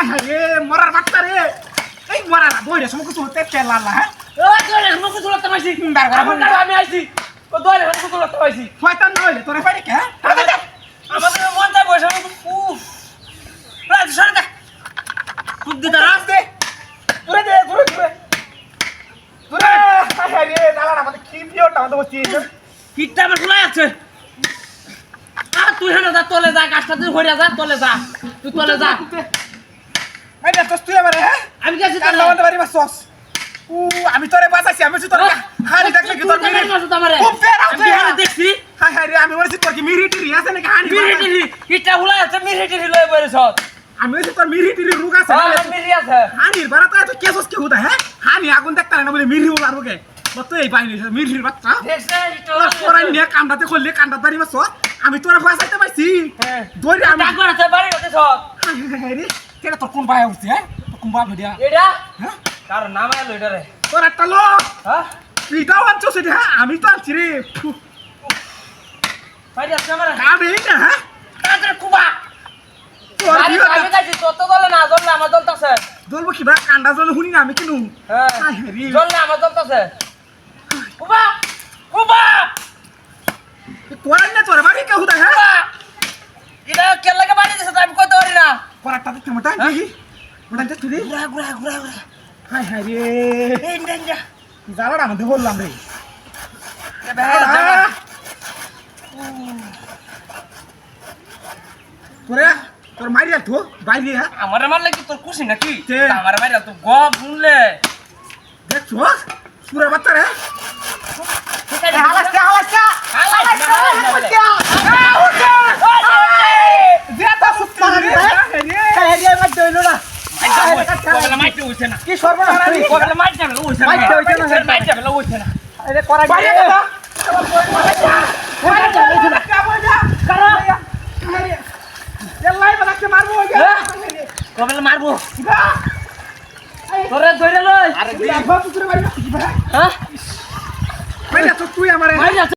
High high রে মরার বাচ্চা রে এই মরা না দইরে সময় কিছু হতে তেলা না হ্যাঁ ওই দইরে সময় কিছু হতে পাইছি মুন্ডার ঘরে আমি আইছি ও দইরে সময় কিছু হতে পাইছি শয়তান নইলে তোরে পারে কে আমাদের মন চাই বসে উফ রাজ সরে দে খুব দিদা রাজ দে দূরে দে দূরে দূরে দূরে হাই হাই রে দালার আমাদের কি পিওরটা আমাদের বসছি কিটটা আমার খোলা আছে আর তুই হেন যা তলে যা গাছটা তুই হইরা যা তলে যা তুই তলে যা এই না তো তুই আমারে হ্যাঁ আমি গেছি কান তলে লাগাতে পারি বা সস আমি তোরে বাঁচাইছি আমি তোর হানি দেখলে কি তোর তুই কেন করছ আমারে খুব ফেরা আমি হেন দেখছি হাই হাই রে আমি বলছি তোর কি মিরিটিরি আছে নাকি হানি মিরিটিরি কিটটা খোলা আছে মিরিটিরি লই বইরেছ আমি বলছি তোর মিরিটিরি রোগ আছে হ্যাঁ মিরি আছে হানির বারাতা তো কেসস কি হুদা হ্যাঁ হানি আগুন দেখতে না বলে মিরি বলার ওকে তো এই বাইরে মিরির বাচ্চা দেখছ তোর পরাই নিয়ে কান্দাতে করলে কান্দাত বাড়ি মাছ আমি তোরা বাঁচাইতে পারছি দৌড়ে আমি ডাক মারতে বাড়ি হতেছ রে কেন তোর কোন ভাই উঠছে হ্যাঁ তোর কোন ভাই ভিডিয়া এটা হ্যাঁ কার নাম আইলো এটা রে তোর একটা লোক হ্যাঁ পিটাও আনছো সেটা হ্যাঁ আমি তো আনছি রে ভাই যাচ্ছে আমারে খাবে না হ্যাঁ তাড়াতাড়ি কুবা তোর আমি বিয়ে আমি যাচ্ছি তোর তো দলে না দলে আমার দলতাছে বলবো কি বা কান্দা জন্য শুনি না আমি কিনু হ্যাঁ রে দলে আমার দলতাছে কুবা কুবা কোয়ার না তোর বাড়ি কে হুদা হ্যাঁ কুবা এটা কে লাগে বাড়ি দিছে আমি কইতে পারি না কোয়ারটা তো মোটা দেখি মোটা দেখি রে ঘুরা ঘুরা ঘুরা ঘুরা হাই হাই রে এই ডেঞ্জা জ্বালাটা আমাদের বললাম রে তোরে তোর মারিয়া তো বাইরে হ্যাঁ আমার মারলে কি তোর খুশি নাকি কে? আমার মারলে তো গপ শুনলে দেখছো সুরের বাচ্চা রে ঠিক আছে হালাস্তা হালাস্তা কি মারবো তোরে ধরে লই তুই আমার